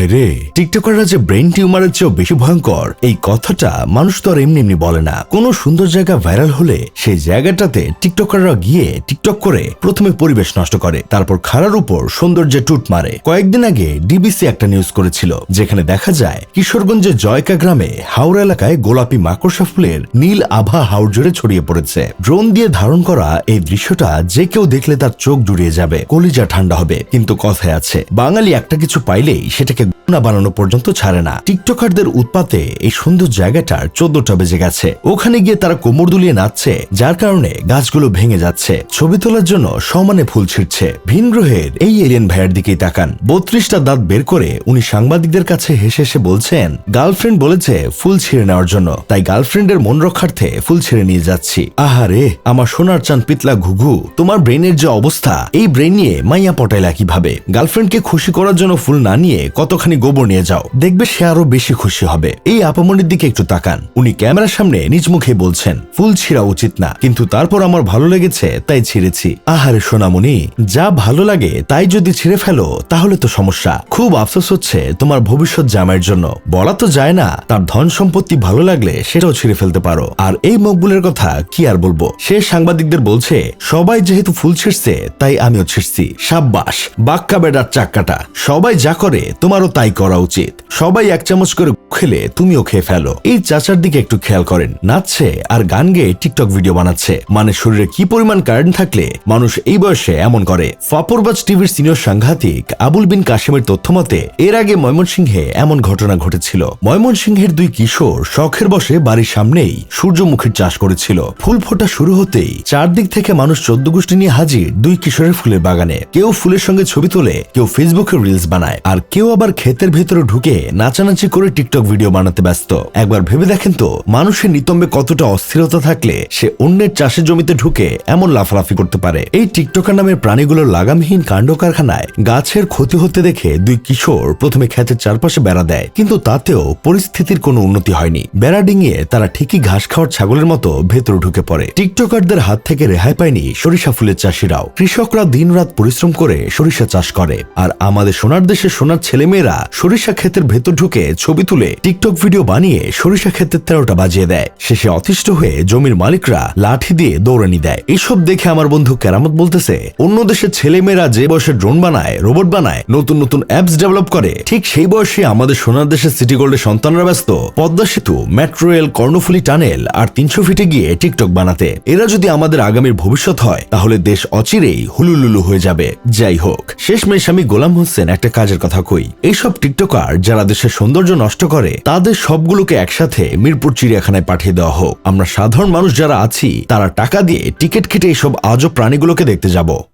হায় রে, টিকটকাররা যে ব্রেন টিউমারের চেয়েও বেশি ভয়ঙ্কর এই কথাটা মানুষ তো আর এমনি এমনি বলে না। কোনো সুন্দর জায়গা ভাইরাল হলে সেই জায়গাটাতে টিকটকাররা গিয়ে টিকটক করে প্রথমে পরিবেশ নষ্ট করে, তারপর খাড়ার উপর সৌন্দর্যে টুট মারে। কয়েকদিন আগে ডিবিসি একটা নিউজ করেছিল যেখানে দেখা যায় কিশোরগঞ্জের জয়কা গ্রামে হাওড়া এলাকায় গোলাপি মাকড়সা ফুলের নীল আভা হাওড় জুড়ে ছড়িয়ে পড়েছে। ড্রোন দিয়ে ধারণ করা এই দৃশ্যটা যে কেউ দেখলে তার চোখ জুড়িয়ে যাবে, কলিজা ঠান্ডা হবে। কিন্তু কথায় আছে, বাঙালি একটা কিছু পাইলেই সেটাকে গুণা বানানো পর্যন্ত ছাড়ে না। টিকটকারদের উৎপাতে এই সুন্দর জায়গাটার 14টা বেজে গেছে। ওখানে গিয়ে তারা কোমর দুলিয়ে নাচছে, যার কারণে গাছগুলো ভেঙে যাচ্ছে। ছবি তোলার জন্য সমানে ফুল ছিঁড়ছে। ভিন গ্রহের এই এলিয়েন ভাইয়ের দিকেই তাকান। 32টা দাঁত বের করে উনি সাংবাদিকদের কাছে হেসে হেসে বলছেন, গার্লফ্রেন্ড বলেছে ফুল ছিঁড়ে নেওয়ার জন্য, তাই গার্লফ্রেন্ডের মন রক্ষার্থে ফুল ছিঁড়ে নিয়ে যাচ্ছি। আহারে আমার সোনার চান পিতলা ঘুঘু, তোমার ব্রেনের যে অবস্থা, এই ব্রেন নিয়ে মাইয়া পটাইলা কিভাবে? গার্লফ্রেন্ডকে খুশি করার জন্য ফুল না নিয়ে কতখানি গোবর নিয়ে যাও, দেখবে সে আরো বেশি খুশি হবে। এই আপামনির দিকে একটু তাকান। উনি ক্যামেরার সামনে নিজ মুখে বলছেন ফুল ছিঁড়া উচিত না, কিন্তু তারপর আমার ভালো লেগেছে তাই ছিঁড়েছি। আহারে সোনামণি, যা ভালো লাগে তাই যদি ছিঁড়ে ফেলো তাহলে তো সমস্যা। খুব আফসোস হচ্ছে তোমার ভবিষ্যৎ জামাইয়ের জন্য। বলা তো যায় না, তার ধন সম্পত্তি ভালো লাগলে সেটাও ছিঁড়ে ফেলতে পারো। আর এই মকবুলের কথা কি আর বলবো, সে সাংবাদিকদের বলছে সবাই যেহেতু ফুল ছিঁড়ছে তাই আমিও ছিঁড়ছি। সাব্বাস বাক্কা বেডার চাক্কাটা, সবাই যা করে তোমারও তাই করা উচিত। সবাই এক চামচ করে খেলে তুমিও খেয়ে ফেলো। এই চাচার দিকে একটু খেয়াল করেন, নাচছে আর গান গেয়ে টিকটক ভিডিও বানাচ্ছে। মানে শরীরে কি পরিমাণ কারেন্ট থাকলে মানুষ এই বয়সে এমন করে। ফাপরবাজ টিভির সিনিয়র সাংঘাতিক আবুল বিন কাশেমের তথ্য মতে এর আগে ময়মনসিংহে এমন ঘটনা ঘটেছিল। ময়মনসিংহের দুই কিশোর শখের বসে বাড়ির সামনেই সূর্যমুখীর চাষ করেছিল। ফুল ফোটা শুরু হতেই চারদিক থেকে মানুষ 14 গোষ্ঠী নিয়ে হাজির দুই কিশোরের ফুলের বাগানে। কেউ ফুলের সঙ্গে ছবি তোলে, কেউ ফেসবুকে রিলস বানায়, আর কেউ আবার ক্ষেতের ভেতরে ঢুকে নাচানাচি করে টিকটক ভিডিও বানাতে ব্যস্ত। একবার ভেবে দেখেন তো, মানুষের নিতম্বে কতটা অস্থিরতা থাকলে সে অন্যের চাষের জমিতে ঢুকে এমন লাফালাফি করতে পারে। এই টিকটকার নামের প্রাণীগুলোর লাগামহীন কাণ্ড কারখানায় গাছের ক্ষতি হতে দেখে দুই কিশোর প্রথমে ক্ষেতের চারপাশে বেড়া দেয়, কিন্তু তাতেও পরিস্থিতির কোনো উন্নতি হয়নি। বেড়া ডিঙিয়ে তারা ঠিকই ঘাস খাওয়ার ছাগলের মতো ভেতরে ঢুকে পড়ে। টিকটকারদের হাত থেকে রেহাই পায়নি সরিষা ফুলের চাষিরাও। কৃষকরা দিনরাত পরিশ্রম করে সরিষা চাষ করে, আর আমাদের সোনার দেশে সোনার ছেলেমেয়েরা সরিষা ক্ষেতের ভেতর ঢুকে ছবি তুলে টিকটক ভিডিও বানিয়ে সরিষা ক্ষেতের 13টা বাজিয়ে দেয়। শেষে অতিষ্ঠ হয়ে জমির মালিকরা লাঠি দিয়ে দৌড়ানি দেয়। এসব দেখে আমার বন্ধু কেরামত বলতেছে, অন্য দেশের ছেলেমেয়েরা যে বয়সে ড্রোন বানায়, রোবট বানায়, নতুন নতুন অ্যাপস ডেভেলপ করে, ঠিক সেই বয়সে আমাদের সোনার দেশের সিটি গোল্ডের সন্তানরা ব্যস্ত পদ্মা সেতু, মেট্রো রেল, কর্ণফুলী টানেল আর 300 ফিটে গিয়ে টিকটক বানাতে। এরা যদি আমাদের আগামীর ভবিষ্যৎ হয় তাহলে দেশ অচিরেই হুলুলুলু হয়ে যাবে। যাই হোক, শেষমেশ আমি গোলাম হোসেন একটা কাজের কথা কই। এইসব টিকটকার যারা দেশের সৌন্দর্য নষ্ট করে তাদের সবগুলোকে একসাথে মিরপুর চিড়িয়াখানায় পাঠিয়ে দেওয়া হোক। আমরা সাধারণ মানুষ যারা আছি তারা টাকা দিয়ে টিকিট কেটে এইসব আজব প্রাণীগুলোকে দেখতে যাব।